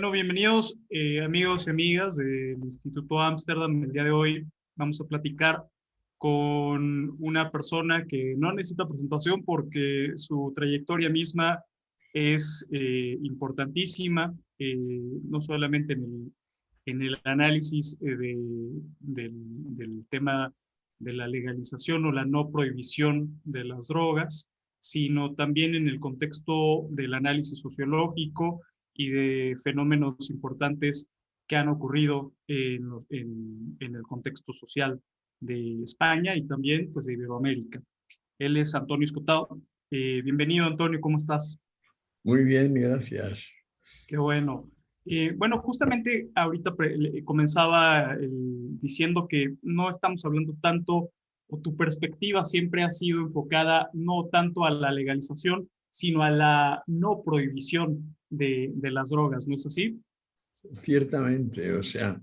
Bueno, bienvenidos amigos y amigas del Instituto Ámsterdam. El día de hoy vamos a platicar con una persona que no necesita presentación porque su trayectoria misma es importantísima, no solamente en el análisis del tema de la legalización o la no prohibición de las drogas, sino también en el contexto del análisis sociológico y de fenómenos importantes que han ocurrido en el contexto social de España y también pues, de Iberoamérica. Él es Antonio Escotado. Bienvenido, Antonio, ¿cómo estás? Muy bien, gracias. Qué bueno. Bueno, justamente ahorita comenzaba diciendo que no estamos hablando tanto, o tu perspectiva siempre ha sido enfocada no tanto a la legalización, sino a la no prohibición de las drogas, ¿no es así? Ciertamente, o sea,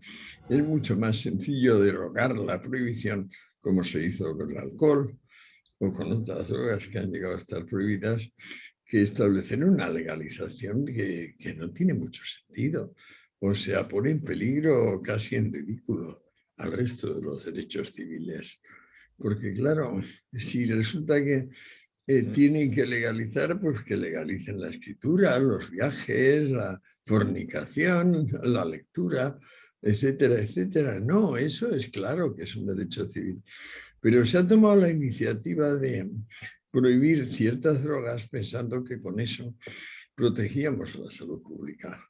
es mucho más sencillo derogar la prohibición como se hizo con el alcohol o con otras drogas que han llegado a estar prohibidas, que establecer una legalización que no tiene mucho sentido. O sea, pone en peligro, casi en ridículo, al resto de los derechos civiles. Porque claro, si resulta que tienen que legalizar, pues que legalicen la escritura, los viajes, la fornicación, la lectura, etcétera, etcétera. No, eso es claro que es un derecho civil. Pero se ha tomado la iniciativa de prohibir ciertas drogas pensando que con eso protegíamos la salud pública.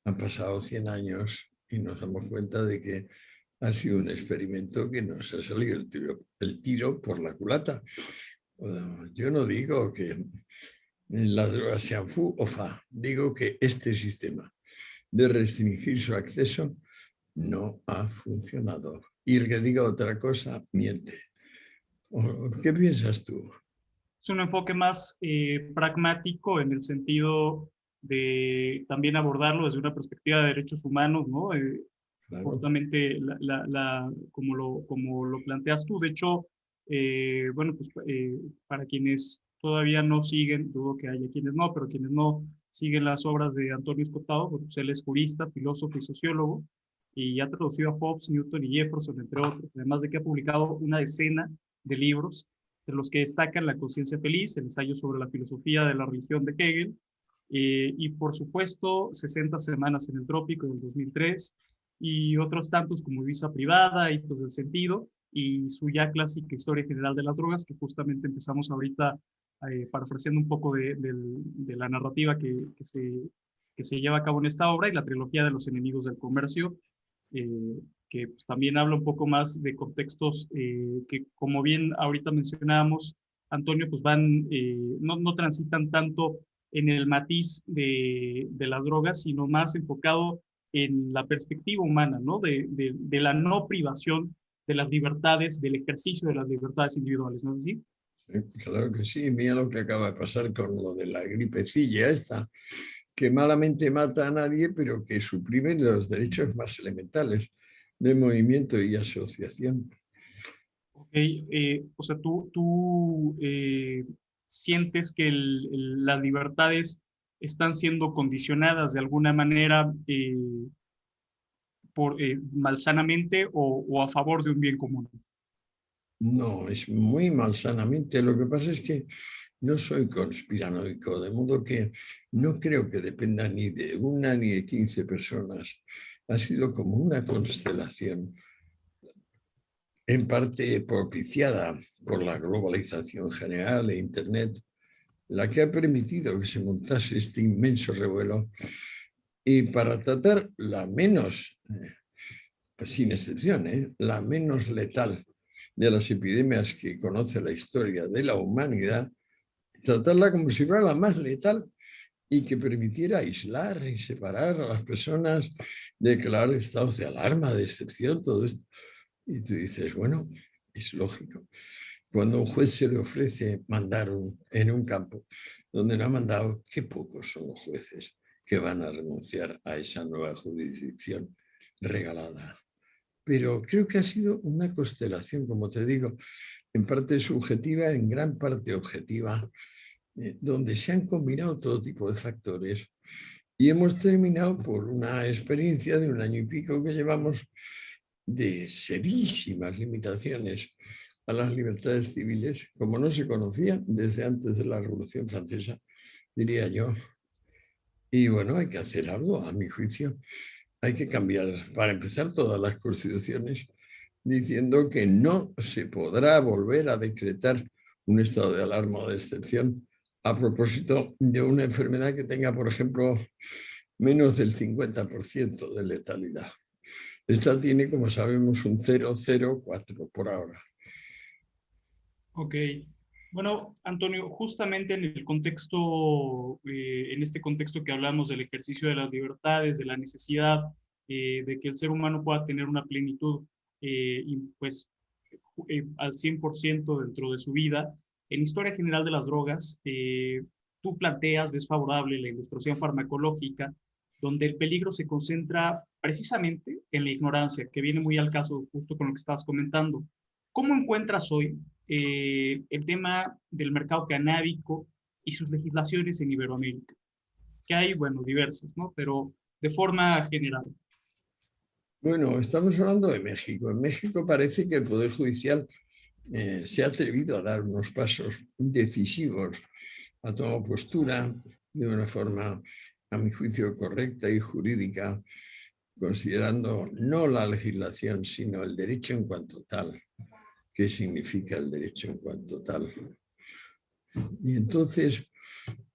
Han pasado 100 años y nos damos cuenta de que ha sido un experimento que nos ha salido el tiro por la culata. Yo no digo que las drogas sean fu o fa, digo que este sistema de restringir su acceso no ha funcionado. Y el que diga otra cosa, miente. ¿Qué piensas tú? Es un enfoque más pragmático en el sentido de también abordarlo desde una perspectiva de derechos humanos, ¿no? Claro. Justamente como lo planteas tú. De hecho, bueno, pues para quienes todavía no siguen, dudo que haya quienes no, pero quienes no siguen las obras de Antonio Escotado, pues él es jurista, filósofo y sociólogo, y ha traducido a Hobbes, Newton y Jefferson, entre otros, además de que ha publicado una decena de libros, de los que destacan La conciencia feliz, el ensayo sobre la filosofía de la religión de Hegel, y por supuesto 60 semanas en el trópico del 2003, y otros tantos como Visa privada, Hitos del sentido, y su ya clásica Historia general de las drogas, que justamente empezamos ahorita parafraseando un poco de la narrativa que se lleva a cabo en esta obra, y la trilogía de los enemigos del comercio, que pues, también habla un poco más de contextos que, como bien ahorita mencionábamos, Antonio, pues no transitan tanto en el matiz de las drogas, sino más enfocado en la perspectiva humana, ¿no? De la no privación de las libertades, del ejercicio de las libertades individuales, ¿no es así? Claro que sí, mira lo que acaba de pasar con lo de la gripecilla esta, que malamente mata a nadie, pero que suprime los derechos más elementales de movimiento y asociación. Ok, o sea, tú sientes que las libertades están siendo condicionadas de alguna manera malsanamente o a favor de un bien común. No, es muy malsanamente. Lo que pasa es que no soy conspiranoico, de modo que no creo que dependa ni de una ni de 15 personas. Ha sido como una constelación, en parte propiciada por la globalización general e Internet, la que ha permitido que se montase este inmenso revuelo. Y para tratar la menos, sin excepción, la menos letal de las epidemias que conoce la historia de la humanidad, tratarla como si fuera la más letal y que permitiera aislar y separar a las personas, declarar estados de alarma, de excepción, todo esto. Y tú dices, bueno, es lógico. Cuando a un juez se le ofrece mandar en un campo donde no ha mandado, qué pocos son los jueces que van a renunciar a esa nueva jurisdicción regalada. Pero creo que ha sido una constelación, como te digo, en parte subjetiva, en gran parte objetiva, donde se han combinado todo tipo de factores Y hemos terminado por una experiencia de 1 año y pico que llevamos de serísimas limitaciones a las libertades civiles, como no se conocían desde antes de la Revolución Francesa, diría yo. Y bueno, hay que hacer algo, a mi juicio. Hay que cambiar, para empezar, todas las constituciones, diciendo que no se podrá volver a decretar un estado de alarma o de excepción a propósito de una enfermedad que tenga, por ejemplo, menos del 50% de letalidad. Esta tiene, como sabemos, un 0,04 por ahora. Ok. Bueno, Antonio, justamente en el contexto, en este contexto que hablamos del ejercicio de las libertades, de la necesidad de que el ser humano pueda tener una plenitud, y pues al 100% dentro de su vida, en Historia General de las Drogas, tú planteas, ves favorable la ilustración farmacológica, donde el peligro se concentra precisamente en la ignorancia, que viene muy al caso justo con lo que estabas comentando. ¿Cómo encuentras hoy el tema del mercado canábico y sus legislaciones en Iberoamérica? Que hay, bueno, diversas, ¿no? Pero de forma general. Bueno, estamos hablando de México. En México parece que el Poder Judicial se ha atrevido a dar unos pasos decisivos, ha tomado postura de una forma, a mi juicio, correcta y jurídica, considerando no la legislación, sino el derecho en cuanto tal. ¿Qué significa el derecho en cuanto tal? Y entonces,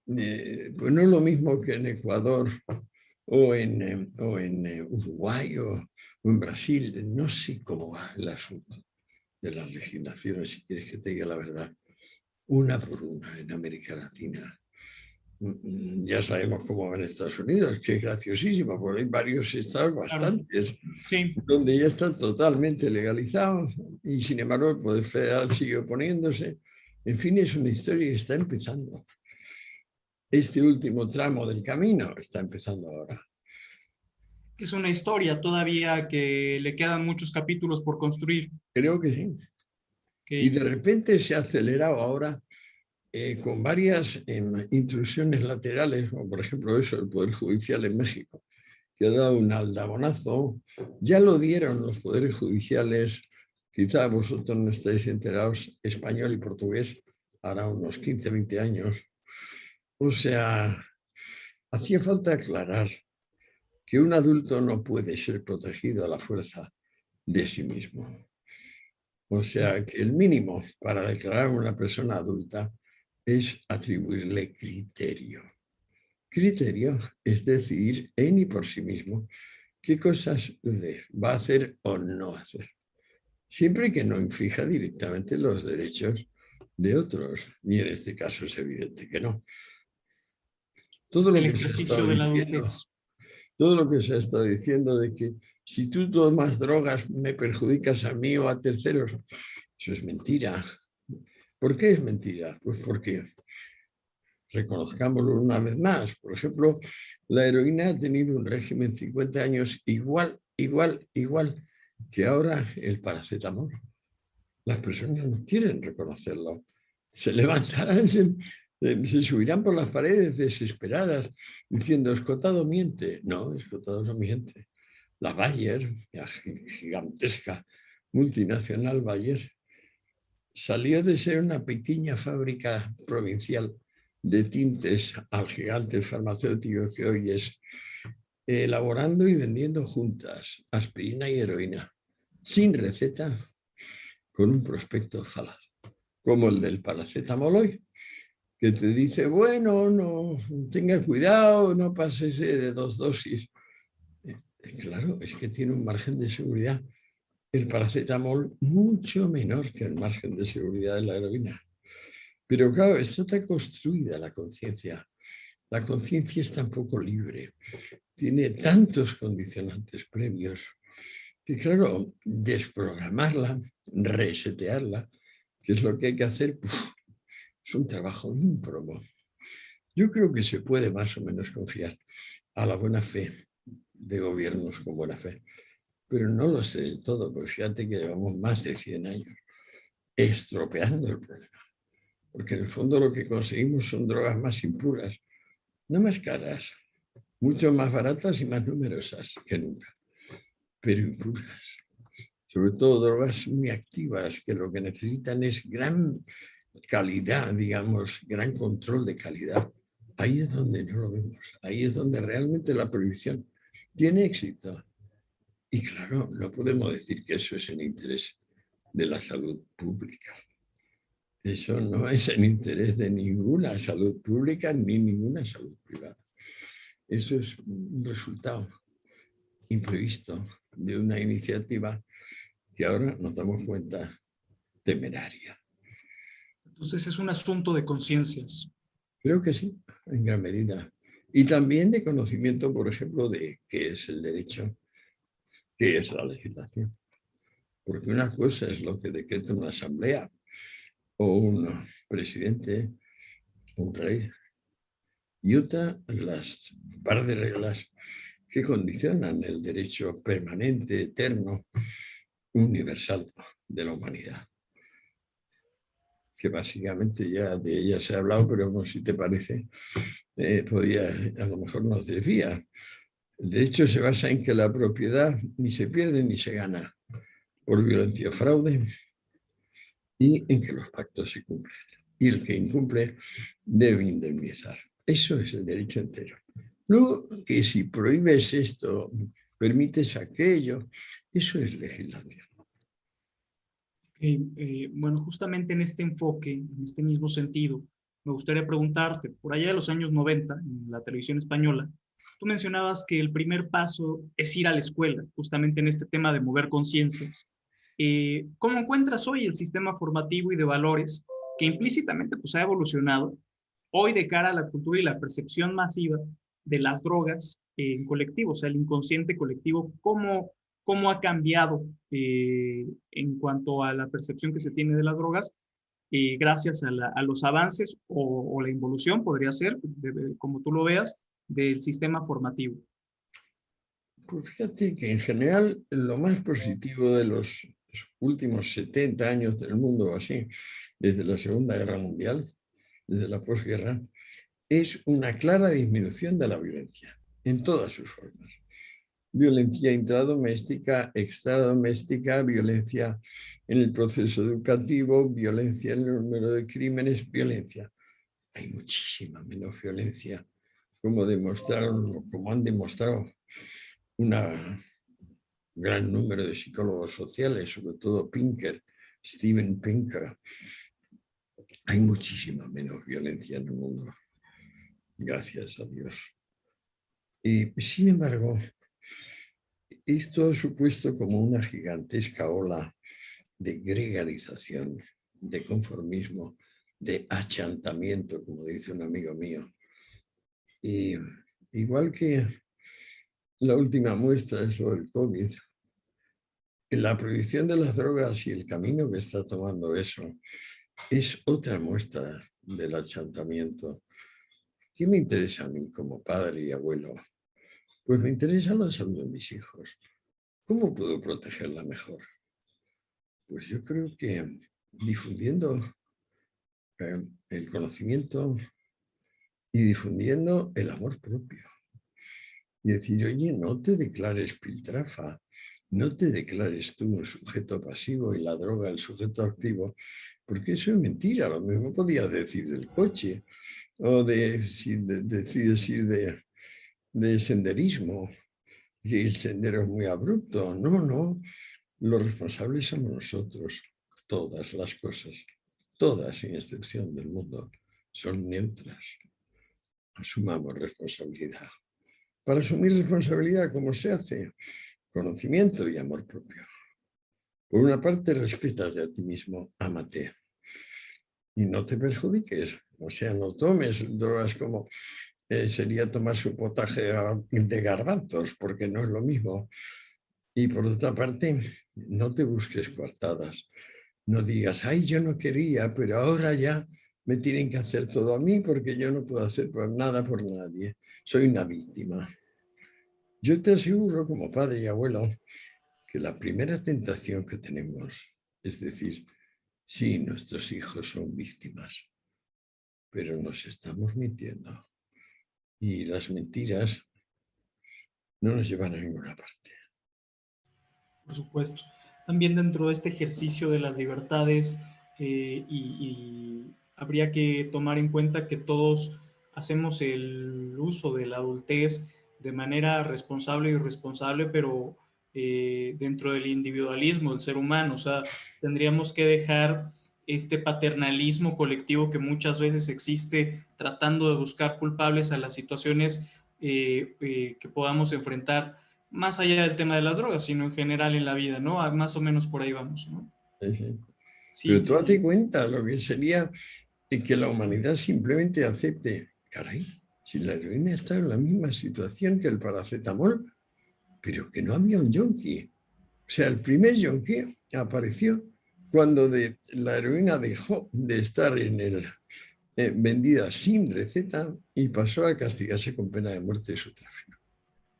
pues no es lo mismo que en Ecuador o en Uruguay o en Brasil. No sé cómo va el asunto de las legislaciones, si quieres que te diga la verdad, una por una en América Latina. Ya sabemos cómo va en Estados Unidos, que es graciosísimo, porque hay varios estados, Claro, bastantes, sí. donde ya está totalmente legalizado y sin embargo el Poder Federal sigue oponiéndose. En fin, es una historia que está empezando. Este último tramo del camino está empezando ahora. Es una historia todavía que le quedan muchos capítulos por construir. Creo que sí. Y Que de repente se ha acelerado ahora con varias intrusiones laterales, como por ejemplo eso, el Poder Judicial en México, que ha dado un aldabonazo. Ya lo dieron los poderes judiciales, quizá vosotros no estáis enterados, español y portugués, hará unos 15, 20 años. O sea, hacía falta aclarar que un adulto no puede ser protegido a la fuerza de sí mismo. O sea, que el mínimo para declarar a una persona adulta es atribuirle criterio. Criterio es decidir en y por sí mismo qué cosas va a hacer o no hacer, siempre que no inflija directamente los derechos de otros, y en este caso es evidente que no. Todo es lo el que se ha estado ejercicio de la diciendo, adultez. todo lo que se ha estado diciendo de que si tú tomas drogas me perjudicas a mí o a terceros, eso es mentira. ¿Por qué es mentira? Pues porque, reconozcámoslo una vez más, por ejemplo, la heroína ha tenido un régimen 50 años igual que ahora el paracetamol. Las personas no quieren reconocerlo. Se levantarán, se subirán por las paredes desesperadas diciendo Escotado miente. No, Escotado no miente. La Bayer, la gigantesca multinacional Bayer, salió de ser una pequeña fábrica provincial de tintes al gigante farmacéutico que hoy es, elaborando y vendiendo juntas aspirina y heroína, sin receta, con un prospecto falaz, como el del paracetamol hoy, que te dice, bueno, no, tenga cuidado, no pases de 2 dosis. Claro, es que tiene un margen de seguridad, el paracetamol, mucho menor que el margen de seguridad de la heroína. Pero claro, está tan construida la conciencia. La conciencia es tan poco libre, tiene tantos condicionantes previos, que claro, desprogramarla, resetearla, que es lo que hay que hacer, es un trabajo ímprobo. Yo creo que se puede más o menos confiar a la buena fe de gobiernos con buena fe, pero no lo sé del todo, porque fíjate que llevamos más de 100 años estropeando el problema, porque en el fondo lo que conseguimos son drogas más impuras, no más caras, mucho más baratas y más numerosas que nunca, pero impuras. Sobre todo drogas muy activas, que lo que necesitan es gran calidad, digamos, gran control de calidad. Ahí es donde no lo vemos, ahí es donde realmente la prohibición tiene éxito. Y claro, no podemos decir que eso es en interés de la salud pública. Eso no es en interés de ninguna salud pública ni ninguna salud privada. Eso es un resultado imprevisto de una iniciativa que ahora nos damos cuenta temeraria. Entonces es un asunto de conciencias. Creo que sí, en gran medida. Y también de conocimiento, por ejemplo, de qué es el derecho, qué es la legislación. Porque una cosa es lo que decreta una asamblea o un presidente, un rey, y otra las par de reglas que condicionan el derecho permanente, eterno, universal de la humanidad. Que básicamente ya de ella se ha hablado, pero como si te parece, podía, a lo mejor nos desvía. El derecho se basa en que la propiedad ni se pierde ni se gana por violencia o fraude y en que los pactos se cumplen. Y el que incumple debe indemnizar. Eso es el derecho entero. Luego, que si prohíbes esto, permites aquello, eso es legislación. Bueno, justamente en este enfoque, en este mismo sentido, me gustaría preguntarte, por allá de los años 90, en la televisión española, tú mencionabas que el primer paso es ir a la escuela, justamente en este tema de mover conciencias. ¿Cómo encuentras hoy el sistema formativo y de valores que implícitamente pues, ha evolucionado hoy de cara a la cultura y la percepción masiva de las drogas en colectivo, o sea, el inconsciente colectivo? ¿Cómo ha cambiado en cuanto a la percepción que se tiene de las drogas gracias a los avances o la involución, podría ser, como tú lo veas, del sistema formativo? Pues fíjate que en general lo más positivo de los últimos 70 años del mundo, así, desde la Segunda Guerra Mundial, desde la posguerra, es una clara disminución de la violencia en todas sus formas. Violencia intradoméstica, extradoméstica, violencia en el proceso educativo, violencia en el número de crímenes, violencia. Hay muchísima menos violencia, como demostraron, como han demostrado un gran número de psicólogos sociales, sobre todo Pinker, Steven Pinker. Hay muchísima menos violencia en el mundo, gracias a Dios. Y sin embargo, esto ha supuesto como una gigantesca ola de gregarización, de conformismo, de achantamiento, como dice un amigo mío. Y igual que la última muestra es lo del COVID, la prohibición de las drogas y el camino que está tomando eso es otra muestra del achantamiento. ¿Qué me interesa a mí como padre y abuelo? Pues me interesa la salud de mis hijos. ¿Cómo puedo protegerla mejor? Pues yo creo que difundiendo el conocimiento y difundiendo el amor propio. Y decir, oye, no te declares piltrafa, no te declares tú un sujeto pasivo y la droga el sujeto activo, porque eso es mentira. Lo mismo podías decir del coche o de si decides ir de senderismo y el sendero es muy abrupto. No, no, los responsables somos nosotros. Todas las cosas, todas sin excepción del mundo, son neutras. Asumamos responsabilidad. Para asumir responsabilidad, ¿cómo se hace? Conocimiento y amor propio. Por una parte, respétate a ti mismo, ámate y no te perjudiques. O sea, no tomes drogas como sería tomar su potaje de garbanzos, porque no es lo mismo. Y por otra parte, no te busques coartadas. No digas, ay, yo no quería, pero ahora ya me tienen que hacer todo a mí porque yo no puedo hacer nada por nadie. Soy una víctima. Yo te aseguro, como padre y abuelo, que la primera tentación que tenemos es decir, sí, nuestros hijos son víctimas, pero nos estamos mintiendo. Y las mentiras no nos llevan a ninguna parte. Por supuesto. También dentro de este ejercicio de las libertades y habría que tomar en cuenta que todos hacemos el uso de la adultez de manera responsable y irresponsable, pero dentro del individualismo del ser humano. O sea, tendríamos que dejar este paternalismo colectivo que muchas veces existe tratando de buscar culpables a las situaciones que podamos enfrentar más allá del tema de las drogas, sino en general en la vida, ¿no? Más o menos por ahí vamos, ¿no? Sí, sí. Pero Sí, tú date cuenta lo que sería que la humanidad simplemente acepte, caray, si la heroína está en la misma situación que el paracetamol, pero que no había un yonki. O sea, el primer yonki apareció cuando la heroína dejó de estar vendida sin receta y pasó a castigarse con pena de muerte su tráfico.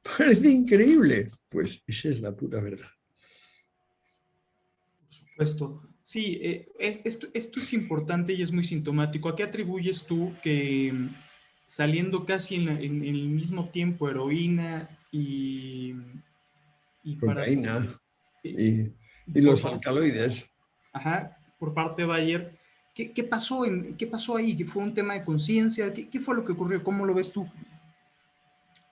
Parece increíble. Pues esa es la pura verdad. por supuesto. Sí, esto es importante y es muy sintomático. ¿A qué atribuyes tú que saliendo casi en el mismo tiempo heroína y para Cocaína y, y por los parte, alcaloides. ajá, por parte de Bayer, ¿qué pasó ahí? ¿Que fue un tema de conciencia? ¿Qué fue lo que ocurrió? ¿Cómo lo ves tú?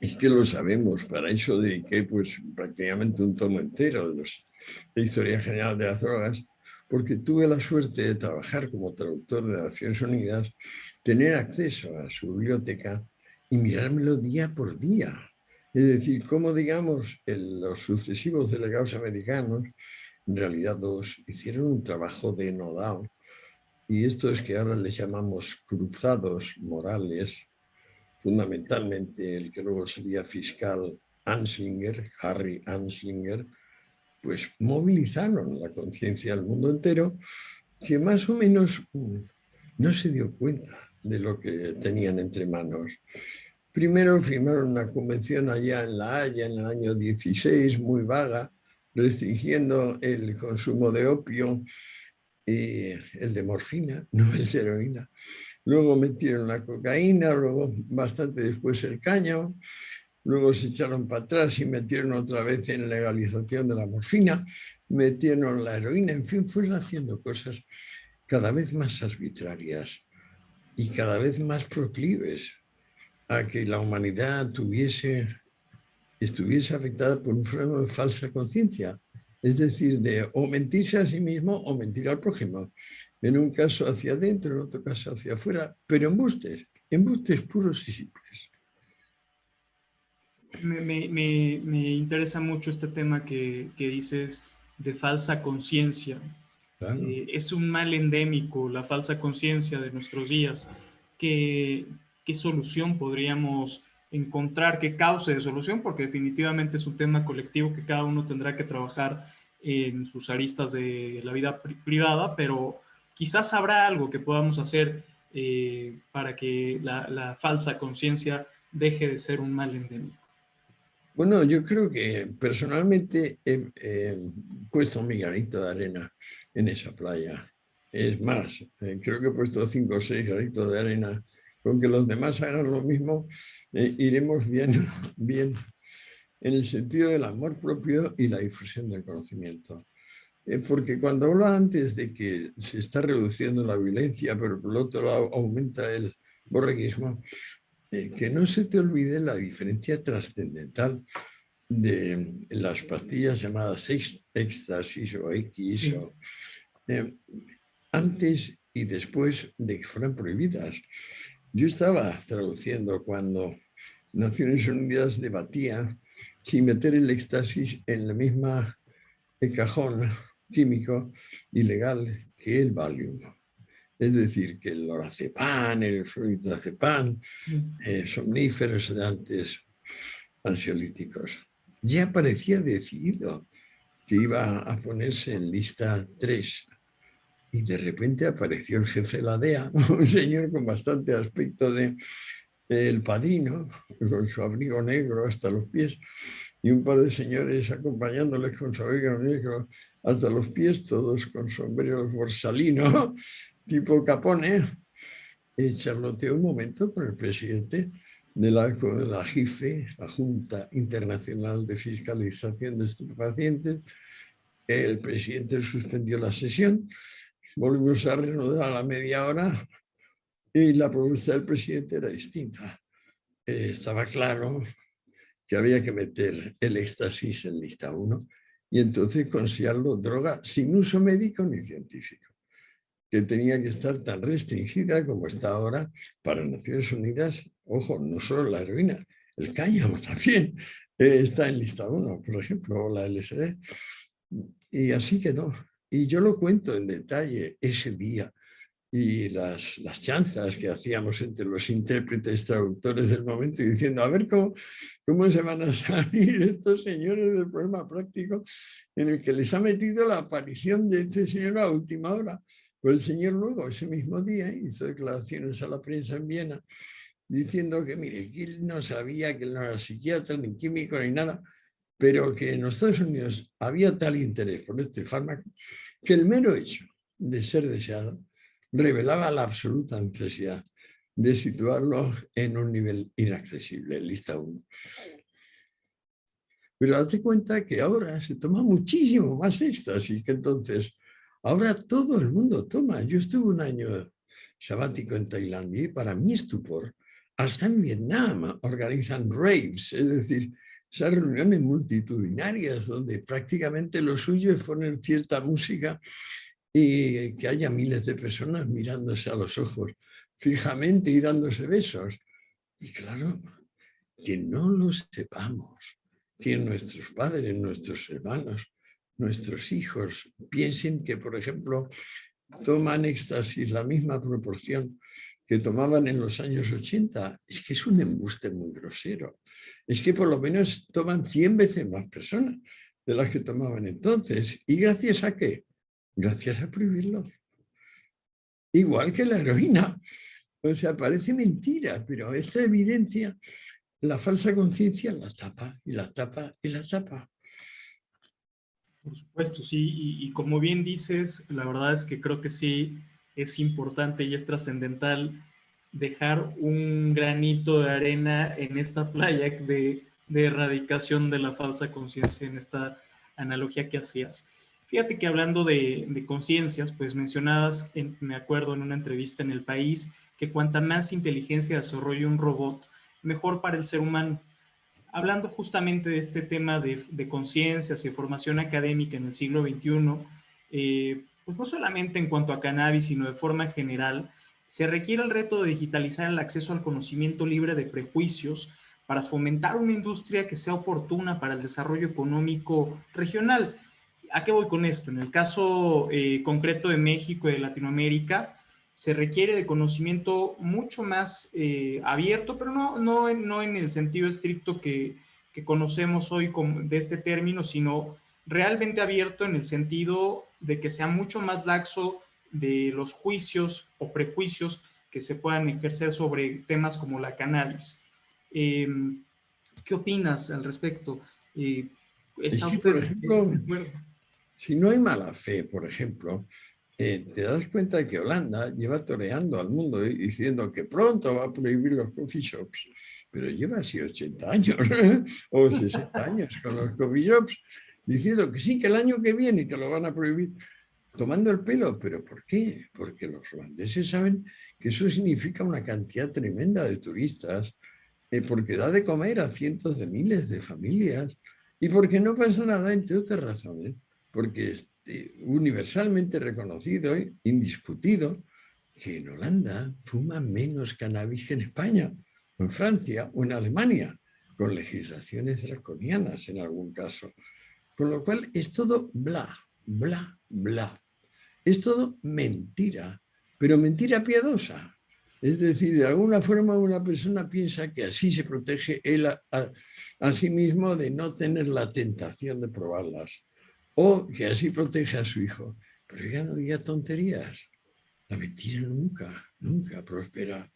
Es que lo sabemos, para eso dediqué pues prácticamente un tomo entero de Historia General de las Drogas, porque tuve la suerte de trabajar como traductor de Naciones Unidas, tener acceso a su biblioteca y mirármelo día por día. Es decir, cómo digamos los sucesivos delegados americanos, en realidad dos, hicieron un trabajo denodado. Y esto es que ahora les llamamos cruzados morales, fundamentalmente el que luego sería fiscal Anslinger, Harry Anslinger, pues movilizaron la conciencia del mundo entero, que más o menos no se dio cuenta de lo que tenían entre manos. Primero firmaron una convención allá en La Haya en el año 16, muy vaga, restringiendo el consumo de opio y el de morfina, no el de heroína. Luego metieron la cocaína, luego bastante después el caño, luego se echaron para atrás y metieron otra vez en legalización de la morfina, metieron la heroína, en fin, fueron haciendo cosas cada vez más arbitrarias y cada vez más proclives a que la humanidad estuviese afectada por un fenómeno de falsa conciencia, es decir, de o mentirse a sí mismo o mentir al prójimo. En un caso hacia adentro, en otro caso hacia afuera, pero embustes puros y simples. Me interesa mucho este tema que dices de falsa conciencia. Claro. Es un mal endémico, la falsa conciencia de nuestros días. ¿Qué solución podríamos encontrar? ¿Qué causa de solución? Porque definitivamente es un tema colectivo que cada uno tendrá que trabajar en sus aristas de la vida privada, pero quizás habrá algo que podamos hacer para que la falsa conciencia deje de ser un mal endémico. Bueno, yo creo que personalmente he puesto mi granito de arena en esa playa. Es más, creo que he puesto 5 o 6 granitos de arena. Con que los demás hagan lo mismo, iremos bien, bien en el sentido del amor propio y la difusión del conocimiento. Porque cuando habla antes de que se está reduciendo la violencia, pero por otro lado aumenta el borreguismo, que no se te olvide la diferencia trascendental de las pastillas llamadas éxtasis o X, Sí. antes y después de que fueran prohibidas. Yo estaba traduciendo cuando Naciones Unidas debatía si meter el éxtasis en la misma cajón químico ilegal que el Valium. Es decir, que el lorazepam, el fluorazepam, Sí. somníferos, sedantes, ansiolíticos. Ya parecía decidido que iba a ponerse en lista 3 y de repente apareció el jefe de la DEA, un señor con bastante aspecto de El Padrino, con su abrigo negro hasta los pies, y un par de señores acompañándoles con su abrigo negro hasta los pies, todos con sombreros borsalino, tipo Capone. Charloteó un momento con el presidente de la JIFE, la Junta Internacional de Fiscalización de Estupefacientes. El presidente suspendió la sesión, volvimos a reanudar a la media hora y la propuesta del presidente era distinta. Estaba claro que había que meter el éxtasis en lista 1 y entonces considerarlo droga sin uso médico ni científico, que tenía que estar tan restringida como está ahora para Naciones Unidas. Ojo, no solo la heroína, el cáñamo también está en lista 1, por ejemplo, o la LSD. Y así quedó. Y yo lo cuento en detalle ese día y las chanzas que hacíamos entre los intérpretes traductores del momento y diciendo, a ver cómo se van a salir estos señores del problema práctico en el que les ha metido la aparición de este señor a última hora. Pues el señor luego, ese mismo día, hizo declaraciones a la prensa en Viena diciendo que, mire, que él no sabía, que él no era psiquiatra, ni químico, ni nada, pero que en los Estados Unidos había tal interés por este fármaco que el mero hecho de ser deseado revelaba la absoluta necesidad de situarlo en un nivel inaccesible, en lista 1. Pero date cuenta que ahora se toma muchísimo más éxtasis que entonces. Ahora todo el mundo toma. Yo estuve un año sabático en Tailandia y para mi estupor, hasta en Vietnam organizan raves, es decir, esas reuniones multitudinarias donde prácticamente lo suyo es poner cierta música y que haya miles de personas mirándose a los ojos fijamente y dándose besos. Y claro, que no lo sepamos, que nuestros padres, nuestros hermanos, nuestros hijos piensen que, por ejemplo, toman éxtasis la misma proporción que tomaban en los años 80, es que es un embuste muy grosero. Es que por lo menos toman 100 veces más personas de las que tomaban entonces. ¿Y gracias a qué? Gracias a prohibirlo. Igual que la heroína. O sea, parece mentira, pero esta evidencia, la falsa conciencia la tapa y la tapa y la tapa. Por supuesto, sí, y como bien dices, la verdad es que creo que sí es importante y es trascendental dejar un granito de arena en esta playa de erradicación de la falsa conciencia, en esta analogía que hacías. Fíjate que hablando de conciencias, pues mencionabas, me acuerdo en una entrevista en El País, que cuanta más inteligencia desarrolle un robot, mejor para el ser humano. Hablando justamente de este tema de conciencias y formación académica en el siglo XXI, pues no solamente en cuanto a cannabis, sino de forma general, se requiere el reto de digitalizar el acceso al conocimiento libre de prejuicios para fomentar una industria que sea oportuna para el desarrollo económico regional. ¿A qué voy con esto? En el caso concreto de México y de Latinoamérica, se requiere de conocimiento mucho más abierto, pero no en el sentido estricto que conocemos hoy de este término, sino realmente abierto en el sentido de que sea mucho más laxo de los juicios o prejuicios que se puedan ejercer sobre temas como la cannabis. ¿Qué opinas al respecto? Es ¿Está que, por usted ejemplo, de acuerdo? si no hay mala fe, por ejemplo, te das cuenta que Holanda lleva toreando al mundo diciendo que pronto va a prohibir los coffee shops, pero lleva así 80 años o 60 años con los coffee shops, diciendo que sí, que el año que viene que lo van a prohibir, tomando el pelo. ¿Pero por qué? Porque los holandeses saben que eso significa una cantidad tremenda de turistas, porque da de comer a cientos de miles de familias y porque no pasa nada, entre otras razones, porque es universalmente reconocido, indiscutido, que en Holanda fuma menos cannabis que en España, o en Francia o en Alemania, con legislaciones draconianas en algún caso. Con lo cual es todo bla, bla, bla. Es todo mentira, pero mentira piadosa. Es decir, de alguna forma una persona piensa que así se protege él a sí mismo de no tener la tentación de probarlas, o que así protege a su hijo. Pero ya no diga tonterías. La mentira nunca, nunca prospera.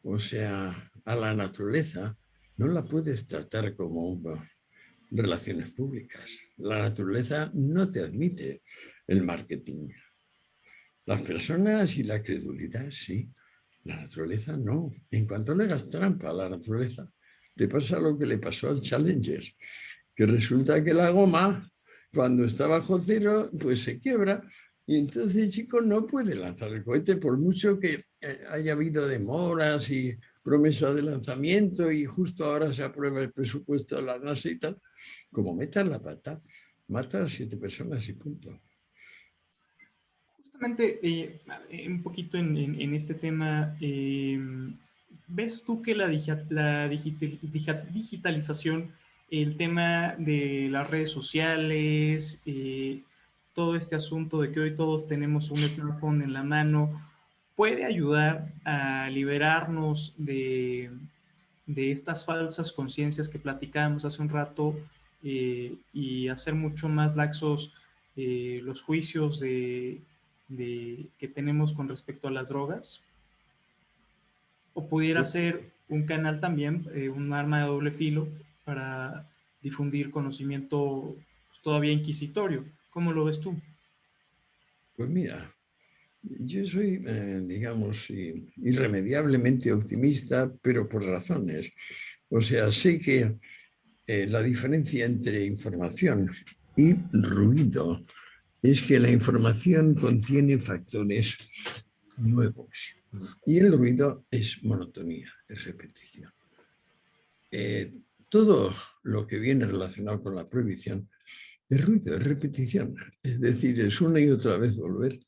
O sea, a la naturaleza no la puedes tratar como relaciones públicas. La naturaleza no te admite el marketing. Las personas y la credulidad, sí. La naturaleza no. En cuanto le hagas trampa a la naturaleza, te pasa lo que le pasó al Challenger, que resulta que la goma, cuando está bajo cero, pues se quiebra y entonces el chico no puede lanzar el cohete por mucho que haya habido demoras y promesa de lanzamiento y justo ahora se aprueba el presupuesto de la NASA y tal. Como metas la pata, mata a 7 personas y punto. Justamente un poquito en este tema, ¿ves tú que la digitalización, el tema de las redes sociales, todo este asunto de que hoy todos tenemos un smartphone en la mano, puede ayudar a liberarnos de estas falsas conciencias que platicábamos hace un rato y hacer mucho más laxos los juicios que tenemos con respecto a las drogas? ¿O pudiera ser un canal también, un arma de doble filo para difundir conocimiento pues, todavía inquisitorio? ¿Cómo lo ves tú? Pues mira, yo soy, digamos, irremediablemente optimista, pero por razones. O sea, sé que la diferencia entre información y ruido es que la información contiene factores nuevos y el ruido es monotonía, es repetición. Todo lo que viene relacionado con la prohibición es ruido, es repetición. Es decir, es una y otra vez volver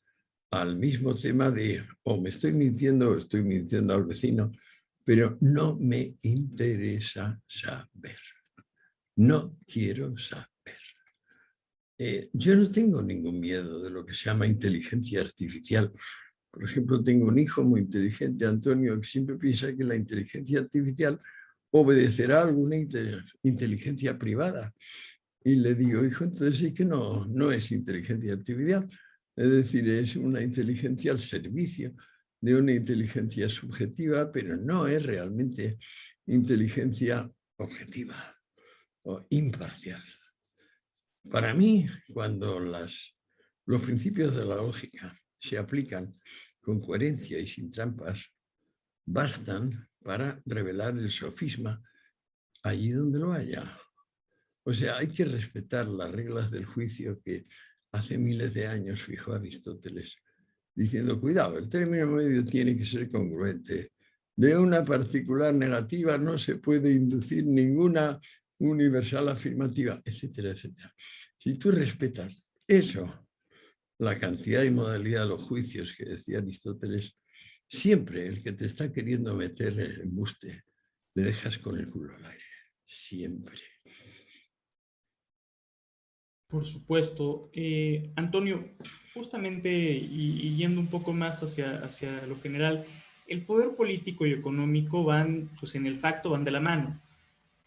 al mismo tema de o me estoy mintiendo o estoy mintiendo al vecino, pero no me interesa saber. No quiero saber. Yo no tengo ningún miedo de lo que se llama inteligencia artificial. Por ejemplo, tengo un hijo muy inteligente, Antonio, que siempre piensa que la inteligencia artificial obedecerá a alguna inteligencia privada. Y le digo, hijo, entonces es que no es inteligencia artificial. Es decir, es una inteligencia al servicio de una inteligencia subjetiva, pero no es realmente inteligencia objetiva o imparcial. Para mí, cuando los principios de la lógica se aplican con coherencia y sin trampas, bastan para revelar el sofisma allí donde lo haya. O sea, hay que respetar las reglas del juicio que hace miles de años fijó Aristóteles, diciendo, cuidado, el término medio tiene que ser congruente. De una particular negativa no se puede inducir ninguna universal afirmativa, etcétera, etcétera. Si tú respetas eso, la cantidad y modalidad de los juicios que decía Aristóteles, siempre el que te está queriendo meter el embuste, le dejas con el culo al aire. Siempre. Por supuesto. Antonio, justamente y yendo un poco más hacia lo general, el poder político y económico van, pues en el facto, van de la mano.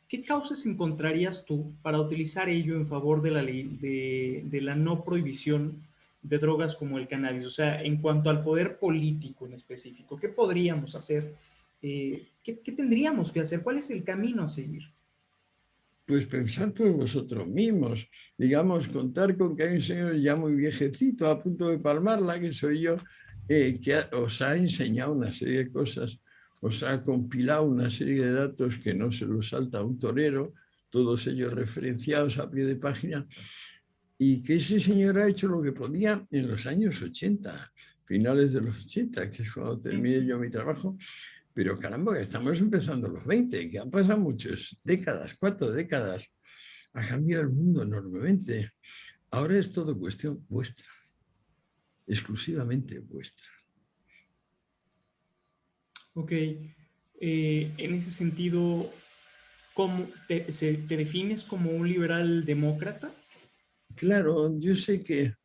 ¿Qué causas encontrarías tú para utilizar ello en favor de la ley, de la no prohibición de drogas como el cannabis? O sea, en cuanto al poder político en específico, ¿qué podríamos hacer? ¿Qué tendríamos que hacer? ¿Cuál es el camino a seguir? Pues pensar por vosotros mismos, digamos, contar con que hay un señor ya muy viejecito a punto de palmarla, que soy yo, que os ha enseñado una serie de cosas, os ha compilado una serie de datos que no se los salta a un torero, todos ellos referenciados a pie de página, y que ese señor ha hecho lo que podía en los años 80, finales de los 80, que es cuando terminé yo mi trabajo. Pero caramba, estamos empezando los 20, que han pasado muchas décadas, 4 décadas. Ha cambiado el mundo enormemente. Ahora es todo cuestión vuestra, exclusivamente vuestra. Ok, en ese sentido, ¿cómo te defines como un liberal demócrata? Claro, yo sé que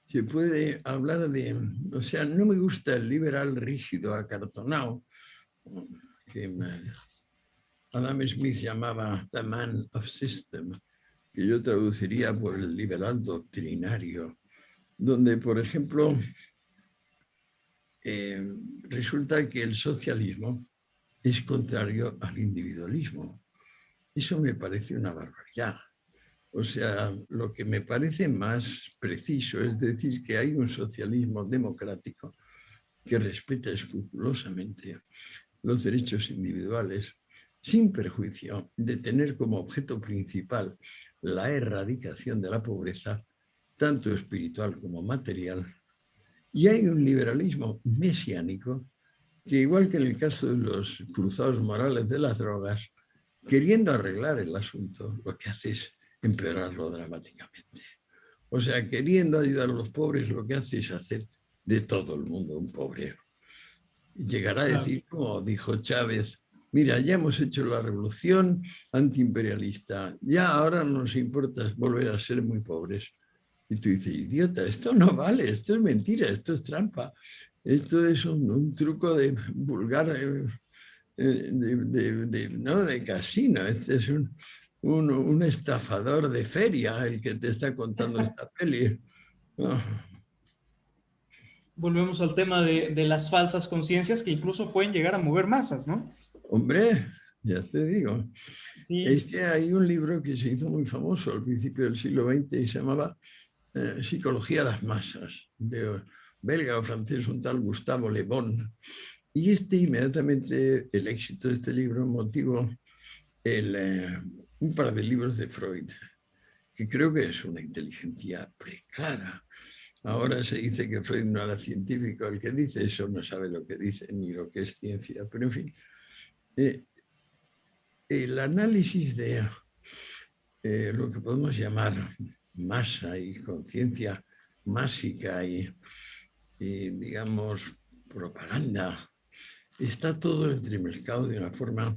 se puede hablar de, o sea, no me gusta el liberal rígido, acartonado, que Adam Smith llamaba The Man of System, que yo traduciría por el liberal doctrinario, donde, por ejemplo, resulta que el socialismo es contrario al individualismo. Eso me parece una barbaridad. O sea, lo que me parece más preciso es decir que hay un socialismo democrático que respeta escrupulosamente los derechos individuales, sin perjuicio de tener como objeto principal la erradicación de la pobreza, tanto espiritual como material. Y hay un liberalismo mesiánico que, igual que en el caso de los cruzados morales de las drogas, queriendo arreglar el asunto, lo que hace es empeorarlo dramáticamente. O sea, queriendo ayudar a los pobres, lo que hace es hacer de todo el mundo un pobre. Llegará a decir, como dijo Chávez, mira, ya hemos hecho la revolución antiimperialista, ya ahora no nos importa volver a ser muy pobres. Y tú dices, idiota, esto no vale, esto es mentira, esto es trampa, esto es un truco de vulgar, no de casino, este es un estafador de feria el que te está contando esta peli. Oh. Volvemos al tema de las falsas conciencias que incluso pueden llegar a mover masas, ¿no? Hombre, ya te digo. Sí. Es que hay un libro que se hizo muy famoso al principio del siglo XX y se llamaba Psicología de las masas, de belga o francés, un tal Gustavo Le Bon. Y inmediatamente el éxito de este libro motivó un par de libros de Freud, que creo que es una inteligencia preclara. Ahora se dice que Freud no era científico, el que dice eso no sabe lo que dice ni lo que es ciencia, pero en fin, el análisis de lo que podemos llamar masa y conciencia másica y, digamos, propaganda, está todo entremezclado de una forma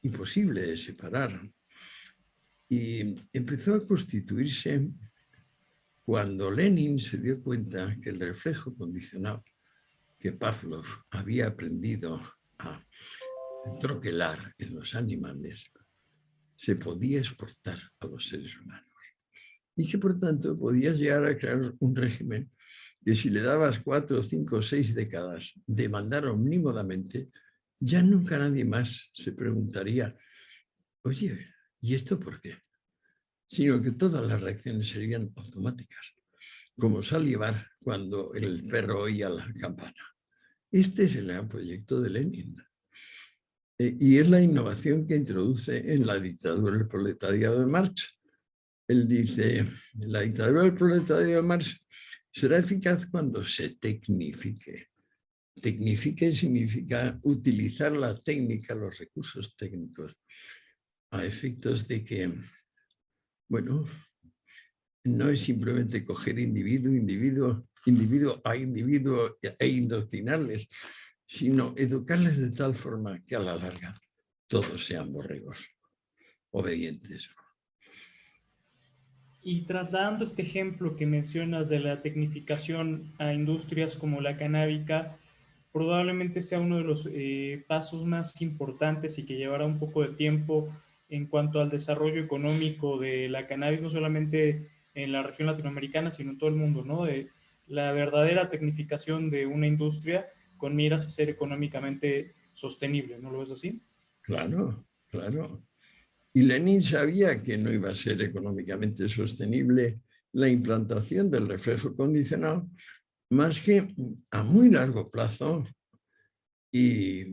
imposible de separar. Y empezó a constituirse cuando Lenin se dio cuenta que el reflejo condicional que Pavlov había aprendido a troquelar en los animales se podía exportar a los seres humanos. Y que por tanto podías llegar a crear un régimen que si le dabas 4, 5, 6 décadas de mandar omnímodamente, ya nunca nadie más se preguntaría, oye, ¿y esto por qué? Sino que todas las reacciones serían automáticas, como salivar cuando el perro oía la campana. Este es el gran proyecto de Lenin. Y es la innovación que introduce en la dictadura del proletariado de Marx. Él dice, la dictadura del proletariado de Marx será eficaz cuando se tecnifique. Tecnifique significa utilizar la técnica, los recursos técnicos, a efectos de que, bueno, no es simplemente coger individuo a individuo e indoctrinarles, sino educarles de tal forma que a la larga todos sean borregos, obedientes. Y trasladando este ejemplo que mencionas de la tecnificación a industrias como la canábica, probablemente sea uno de los pasos más importantes y que llevará un poco de tiempo en cuanto al desarrollo económico de la cannabis, no solamente en la región latinoamericana, sino en todo el mundo, ¿no? De la verdadera tecnificación de una industria con miras a ser económicamente sostenible, ¿no lo ves así? Claro, claro. Y Lenin sabía que no iba a ser económicamente sostenible la implantación del reflejo condicional, más que a muy largo plazo y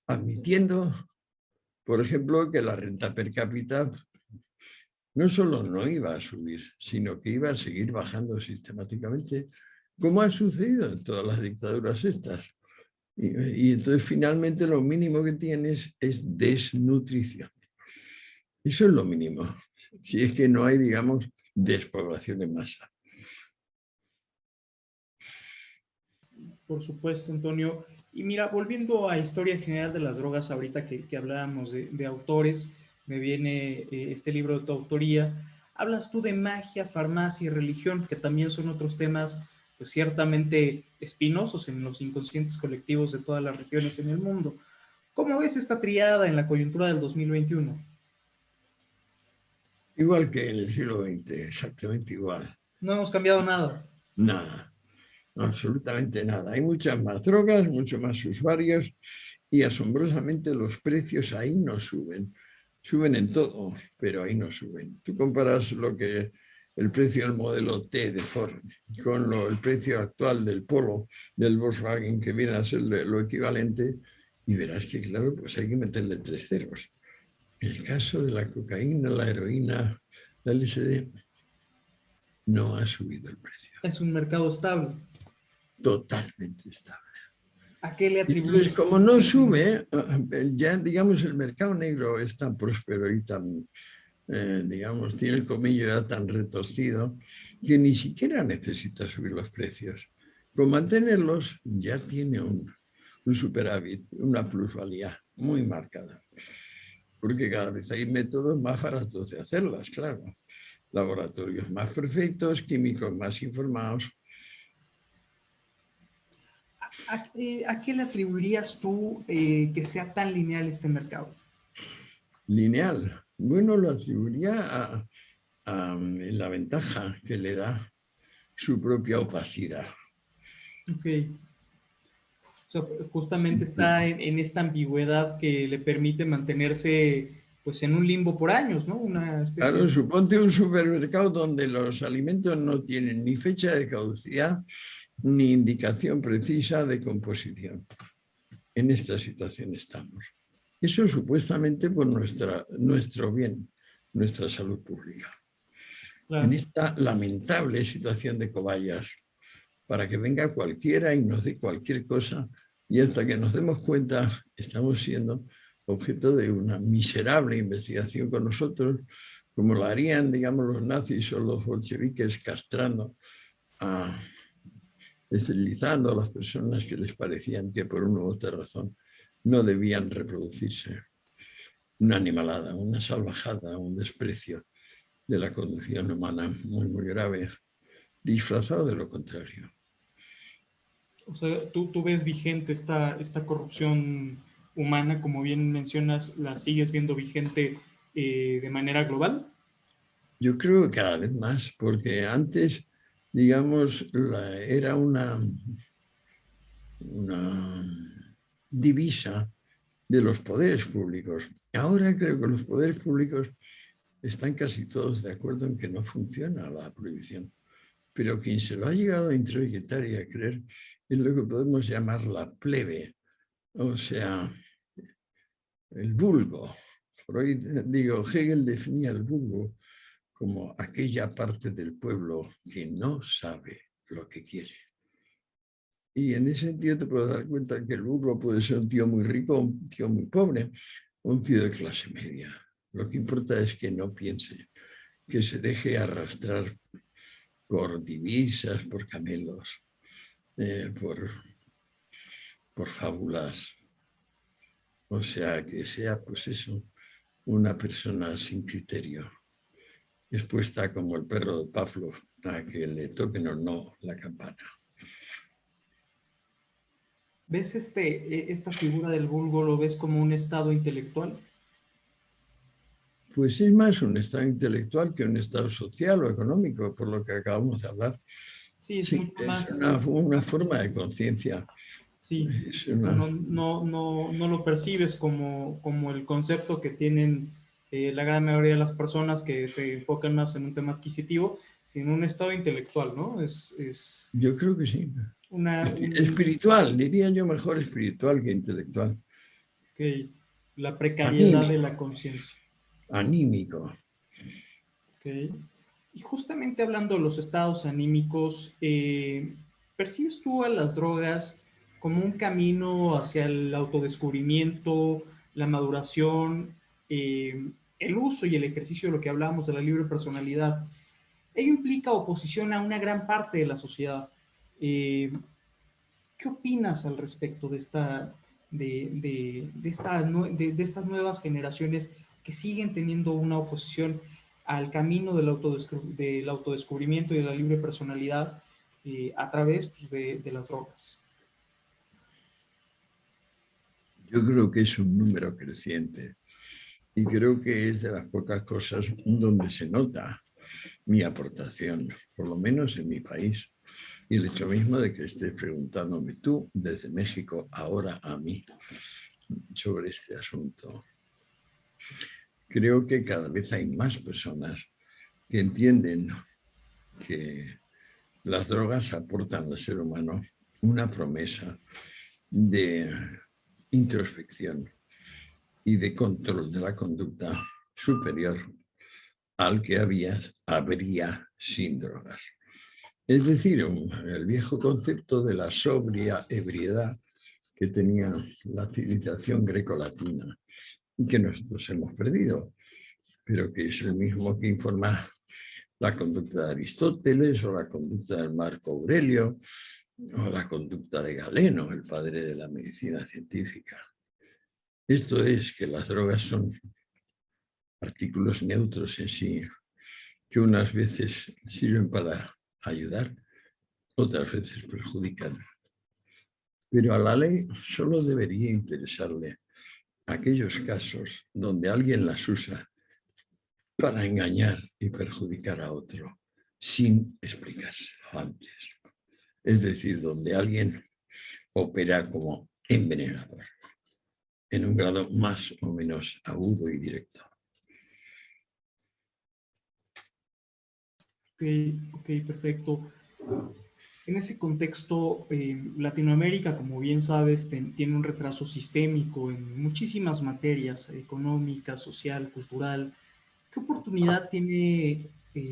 admitiendo, por ejemplo, que la renta per cápita no solo no iba a subir, sino que iba a seguir bajando sistemáticamente, como ha sucedido en todas las dictaduras estas. Y entonces finalmente lo mínimo que tienes es desnutrición. Eso es lo mínimo, si es que no hay, digamos, despoblación en masa. Por supuesto, Antonio. Y mira, volviendo a historia general de las drogas, ahorita que hablábamos de autores, me viene este libro de tu autoría. Hablas tú de magia, farmacia y religión, que también son otros temas, pues ciertamente espinosos en los inconscientes colectivos de todas las regiones en el mundo. ¿Cómo ves esta triada en la coyuntura del 2021? Igual que en el siglo XX, exactamente igual. No hemos cambiado nada. Nada, absolutamente nada. Hay muchas más drogas, muchos más usuarios y asombrosamente los precios ahí no suben. Suben en todo, pero ahí no suben. Tú comparas lo que el precio del modelo T de Ford con el precio actual del Polo, del Volkswagen, que viene a ser lo equivalente, y verás que, claro, pues hay que meterle 3 ceros. El caso de la cocaína, la heroína, la LSD, no ha subido el precio. Es un mercado estable. Totalmente estable. ¿A qué le Entonces, atribuyes como tú? no sube, ya digamos el mercado negro es tan próspero y tan, digamos, tiene el comillo ya tan retorcido que ni siquiera necesita subir los precios. Con mantenerlos ya tiene un superávit, una plusvalía muy marcada. Porque cada vez hay métodos más baratos de hacerlas, claro. Laboratorios más perfectos, químicos más informados. ¿A qué le atribuirías tú que sea tan lineal este mercado? Lineal. Bueno, lo atribuiría a la ventaja que le da su propia opacidad. Ok. O sea, justamente está en esta ambigüedad que le permite mantenerse pues en un limbo por años, ¿no? Una especie Claro, de... suponte un supermercado donde los alimentos no tienen ni fecha de caducidad ni indicación precisa de composición. En esta situación estamos. Eso supuestamente por nuestro bien, nuestra salud pública. En Claro. esta lamentable situación de cobayas, para que venga cualquiera y nos dé cualquier cosa, y hasta que nos demos cuenta estamos siendo objeto de una miserable investigación con nosotros, como lo harían, digamos, los nazis o los bolcheviques castrando, esterilizando a las personas que les parecían que por una u otra razón no debían reproducirse. Una animalada, una salvajada, un desprecio de la condición humana muy, muy grave, disfrazado de lo contrario. O sea, tú ves vigente esta corrupción humana, como bien mencionas, la sigues viendo vigente de manera global. Yo creo que cada vez más, porque antes, digamos, era una divisa de los poderes públicos. Ahora creo que los poderes públicos están casi todos de acuerdo en que no funciona la prohibición. Pero quien se lo ha llegado a introyectar y a creer es lo que podemos llamar la plebe, o sea, el vulgo. Hegel definía el vulgo como aquella parte del pueblo que no sabe lo que quiere. Y en ese sentido te puedes dar cuenta que el vulgo puede ser un tío muy rico, un tío muy pobre, un tío de clase media. Lo que importa es que no piense, que se deje arrastrar por divisas, por camelos, por fábulas. O sea, que sea, pues eso, una persona sin criterio, expuesta como el perro de Pavlov a que le toquen o no la campana. ¿Ves esta figura del vulgo, lo ves como un estado intelectual? Pues es más un estado intelectual que un estado social o económico, por lo que acabamos de hablar. Sí, es Sí, mucho es más... una forma de conciencia. Sí, Es no lo percibes como el concepto que tienen la gran mayoría de las personas que se enfocan más en un tema adquisitivo, sino un estado intelectual, ¿no? Es yo creo que sí. un, Espiritual, diría yo mejor espiritual que intelectual. okay, la precariedad de Anímico, la conciencia. anímico. Okay. Y justamente hablando de los estados anímicos, ¿percibes tú a las drogas como un camino hacia el autodescubrimiento, la maduración, el uso y el ejercicio de lo que hablábamos de la libre personalidad? Ello implica oposición a una gran parte de la sociedad. Eh, ¿Qué opinas al respecto de de estas nuevas generaciones que siguen teniendo una oposición al camino del autodescubrimiento y de la libre personalidad a través pues, de las drogas? Yo creo que es un número creciente y creo que es de las pocas cosas donde se nota mi aportación, por lo menos en mi país. Y el hecho mismo de que estés preguntándome tú desde México ahora a mí sobre este asunto. Creo que cada vez hay más personas que entienden que las drogas aportan al ser humano una promesa de introspección y de control de la conducta superior al que habría sin drogas. Es decir, el viejo concepto de la sobria ebriedad que tenía la civilización grecolatina y que nosotros hemos perdido, pero que es el mismo que informa la conducta de Aristóteles o la conducta de Marco Aurelio o la conducta de Galeno, el padre de la medicina científica. Esto es que las drogas son artículos neutros en sí, que unas veces sirven para ayudar, otras veces perjudican. Pero a la ley solo debería interesarle aquellos casos donde alguien las usa para engañar y perjudicar a otro sin explicárselo antes. Es decir, donde alguien opera como envenenador en un grado más o menos agudo y directo. Ok, perfecto. En ese contexto, Latinoamérica, como bien sabes, tiene un retraso sistémico en muchísimas materias, económica, social, cultural. ¿Qué oportunidad tiene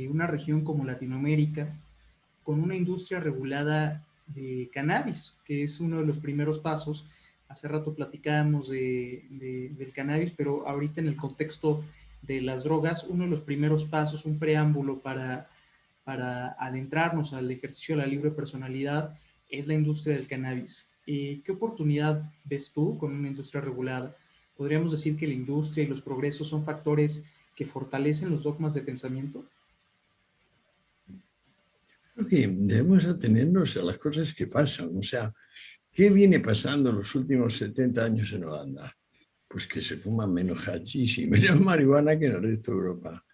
una región como Latinoamérica con una industria regulada de cannabis, que es uno de los primeros pasos? Hace rato platicábamos del cannabis, pero ahorita en el contexto de las drogas, uno de los primeros pasos, un preámbulo para adentrarnos al ejercicio de la libre personalidad, es la industria del cannabis. ¿Qué oportunidad ves tú con una industria regulada? ¿Podríamos decir que la industria y los progresos son factores que fortalecen los dogmas de pensamiento? Creo que debemos atenernos a las cosas que pasan. O sea, ¿qué viene pasando en los últimos 70 años en Holanda? Pues que se fuma menos hachís y menos marihuana que en el resto de Europa.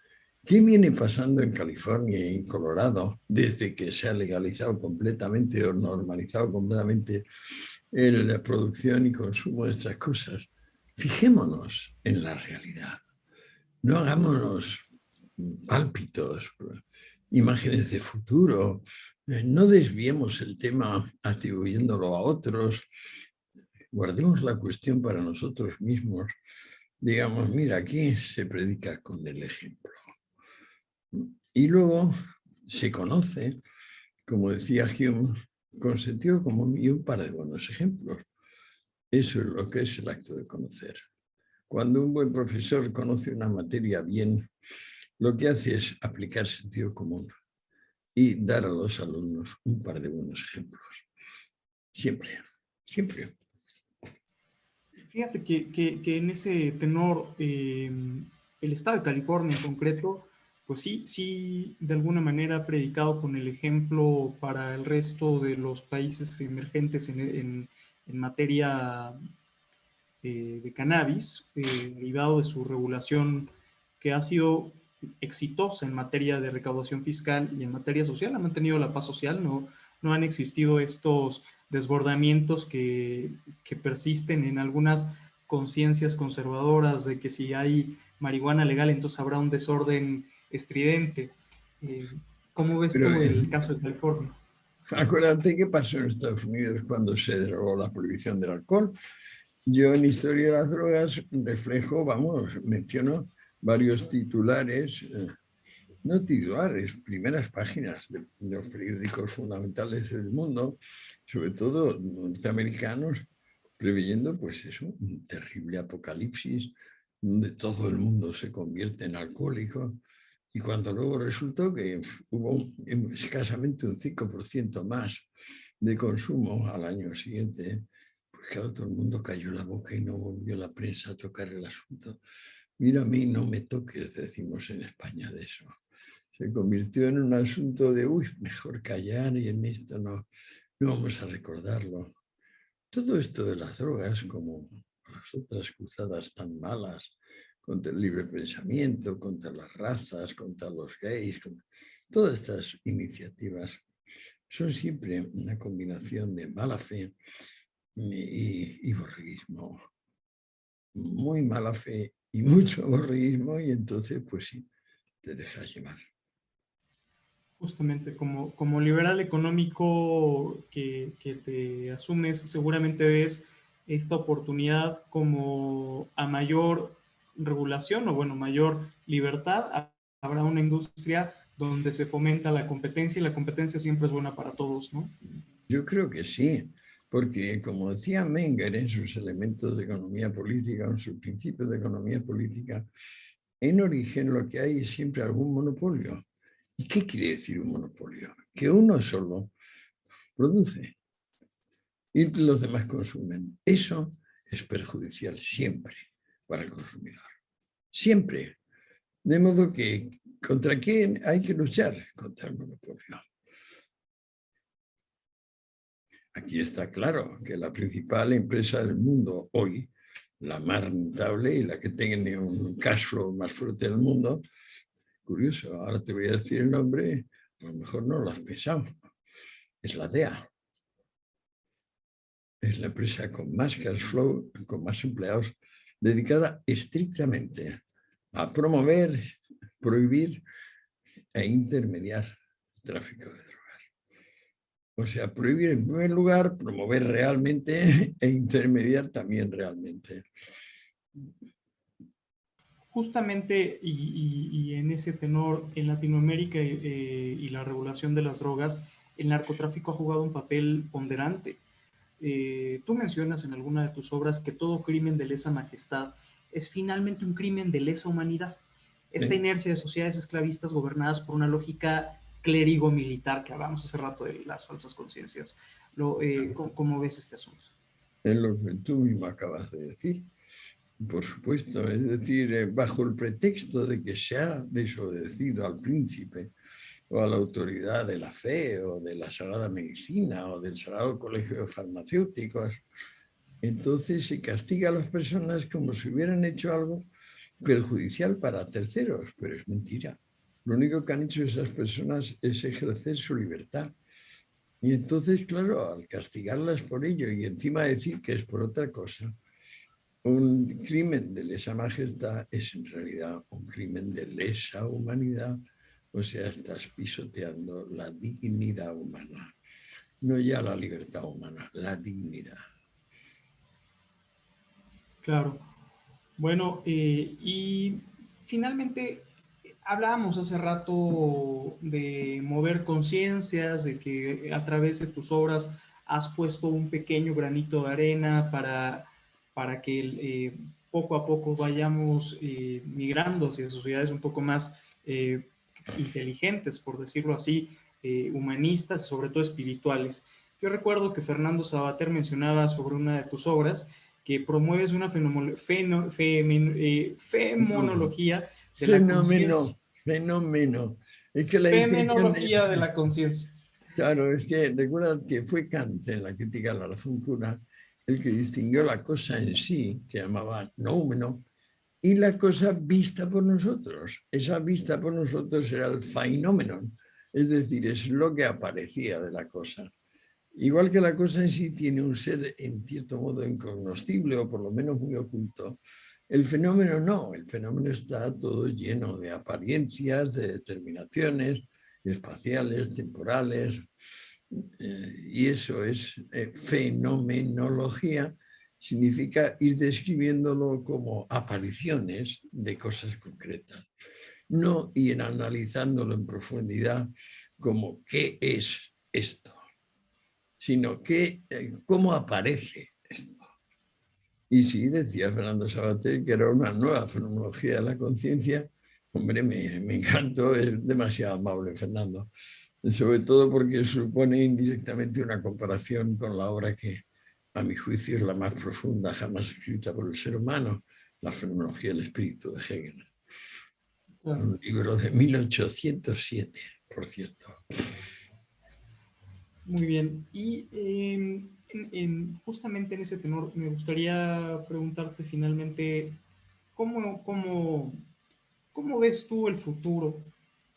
¿Qué viene pasando en California y en Colorado desde que se ha legalizado completamente o normalizado completamente la producción y consumo de estas cosas? Fijémonos en la realidad. No hagámonos pálpitos, imágenes de futuro. No desviemos el tema atribuyéndolo a otros. Guardemos la cuestión para nosotros mismos. Digamos, mira, aquí se predica con el ejemplo. Y luego se conoce, como decía Hume, con sentido común y un par de buenos ejemplos. Eso es lo que es el acto de conocer. Cuando un buen profesor conoce una materia bien, lo que hace es aplicar sentido común y dar a los alumnos un par de buenos ejemplos. Siempre, siempre. Fíjate que en ese tenor, el estado de California en concreto, pues sí, de alguna manera ha predicado con el ejemplo para el resto de los países emergentes en materia de cannabis, derivado de su regulación que ha sido exitosa en materia de recaudación fiscal y en materia social. Ha mantenido la paz social, no han existido estos desbordamientos que persisten en algunas conciencias conservadoras de que si hay marihuana legal entonces habrá un desorden estridente. ¿Cómo ves Pero tú el caso de California? acuérdate qué pasó en Estados Unidos cuando se derogó la prohibición del alcohol. Yo en Historia de las Drogas reflejo, vamos, menciono varios titulares, no titulares, primeras páginas de los periódicos fundamentales del mundo, sobre todo norteamericanos, preveyendo pues eso, un terrible apocalipsis donde todo el mundo se convierte en alcohólico. Y cuando luego resultó que hubo escasamente un 5% más de consumo al año siguiente, pues claro, todo el mundo cayó la boca y no volvió la prensa a tocar el asunto. Mira, a mí no me toques, decimos en España de eso. Se convirtió en un asunto de, uy, mejor callar y en esto no vamos a recordarlo. Todo esto de las drogas, como las otras cruzadas tan malas contra el libre pensamiento, contra las razas, contra los gays, todas estas iniciativas son siempre una combinación de mala fe y borreguismo. Muy mala fe y mucho borreguismo y entonces, pues sí, te dejas llevar. Justamente, como liberal económico que te asumes, seguramente ves esta oportunidad como a mayor regulación o, bueno, mayor libertad. Habrá una industria donde se fomenta la competencia y la competencia siempre es buena para todos, ¿no? Yo creo que sí, porque como decía Menger en sus elementos de economía política, en sus principios de economía política, en origen lo que hay es siempre algún monopolio. ¿Y qué quiere decir un monopolio? Que uno solo produce y los demás consumen. Eso es perjudicial siempre para el consumidor. Siempre. De modo que, ¿contra quién hay que luchar? Contra el monopolio. Aquí está claro que la principal empresa del mundo hoy, la más rentable y la que tiene un cash flow más fuerte del mundo, curioso, ahora te voy a decir el nombre, a lo mejor no lo has pensado, es la DEA. Es la empresa con más cash flow, con más empleados, dedicada estrictamente a promover, prohibir e intermediar el tráfico de drogas. O sea, prohibir en primer lugar, promover realmente e intermediar también realmente. Justamente, y en ese tenor, en Latinoamérica y la regulación de las drogas, el narcotráfico ha jugado un papel ponderante. Tú mencionas en alguna de tus obras que todo crimen de lesa majestad es finalmente un crimen de lesa humanidad. Esta ¿Sí? inercia de sociedades esclavistas gobernadas por una lógica clérigo-militar, que hablamos hace rato de las falsas conciencias. ¿Cómo ves este asunto? Es lo que tú mismo acabas de decir. Por supuesto, es decir, bajo el pretexto de que se ha desobedecido al príncipe o a la autoridad de la fe o de la Sagrada Medicina o del Sagrado Colegio de Farmacéuticos, entonces se castiga a las personas como si hubieran hecho algo perjudicial para terceros, pero es mentira. Lo único que han hecho esas personas es ejercer su libertad. Y entonces, claro, al castigarlas por ello y encima decir que es por otra cosa, un crimen de lesa majestad es en realidad un crimen de lesa humanidad, o sea, estás pisoteando la dignidad humana, no ya la libertad humana, la dignidad. Claro. Bueno, y finalmente hablábamos hace rato de mover conciencias, de que a través de tus obras has puesto un pequeño granito de arena para que poco a poco vayamos migrando hacia sociedades un poco más inteligentes, por decirlo así, humanistas y sobre todo espirituales. Yo recuerdo que Fernando Sabater mencionaba sobre una de tus obras que promueves una fenomenología de la conciencia. Fenómeno, fenómeno. Es que la distinción es, Fenomenología de la conciencia. claro, es que recuerda que fue Kant en la crítica a la razón pura el que distinguió la cosa en sí, que llamaba noumeno, y la cosa vista por nosotros. Esa vista por nosotros era el phenomenon, es decir, es lo que aparecía de la cosa. Igual que la cosa en sí tiene un ser en cierto modo incognoscible o por lo menos muy oculto, el fenómeno no, el fenómeno está todo lleno de apariencias, de determinaciones espaciales, temporales, y eso es fenomenología, significa ir describiéndolo como apariciones de cosas concretas, no ir analizándolo en profundidad como qué es esto, sino que, cómo aparece esto. Y sí, decía Fernando Sabater que era una nueva fenomenología de la conciencia. Hombre, me encantó, es demasiado amable, Fernando. Sobre todo porque supone indirectamente una comparación con la obra que, a mi juicio, es la más profunda jamás escrita por el ser humano, la fenomenología del espíritu de Hegel. Claro. Un libro de 1807, por cierto. Muy bien. Y justamente en ese tenor, me gustaría preguntarte finalmente, ¿cómo ves tú el futuro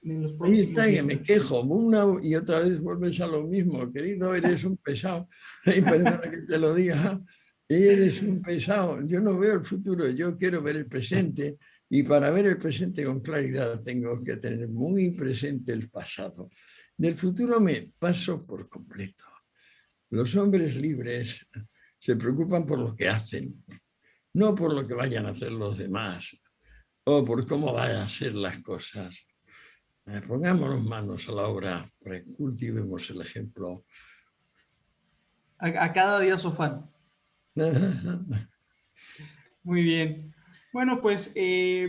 en los Ahí próximos está, que 10 me años? quejo una y otra vez vuelves a lo mismo. Querido, eres un pesado. Ay, perdona que te lo diga. Eres un pesado. Yo no veo el futuro, yo quiero ver el presente. Y para ver el presente con claridad tengo que tener muy presente el pasado. Del futuro me paso por completo. Los hombres libres se preocupan por lo que hacen, no por lo que vayan a hacer los demás o por cómo vayan a ser las cosas. Pongámonos manos a la obra, cultivemos el ejemplo. A cada día su fan. Muy bien. Bueno, pues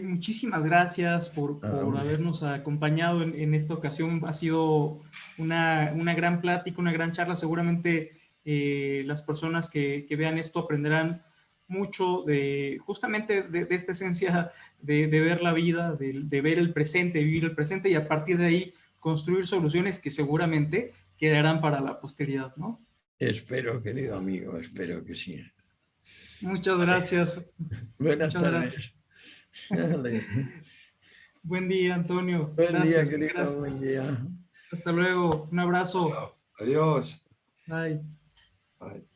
muchísimas gracias por habernos acompañado en esta ocasión. Ha sido una gran plática, una gran charla. Seguramente las personas que vean esto aprenderán mucho de justamente de esta esencia de ver la vida, de ver el presente, vivir el presente y a partir de ahí construir soluciones que seguramente quedarán para la posteridad, ¿no? Espero, querido amigo, espero que sí. Muchas Vale. gracias. Buenas Muchas gracias. tardes. Vale. Buen día, Antonio. Buen día, Gracias, mil querido, buen gracias. día. Hasta luego. Un abrazo. Adiós. Bye. Bye.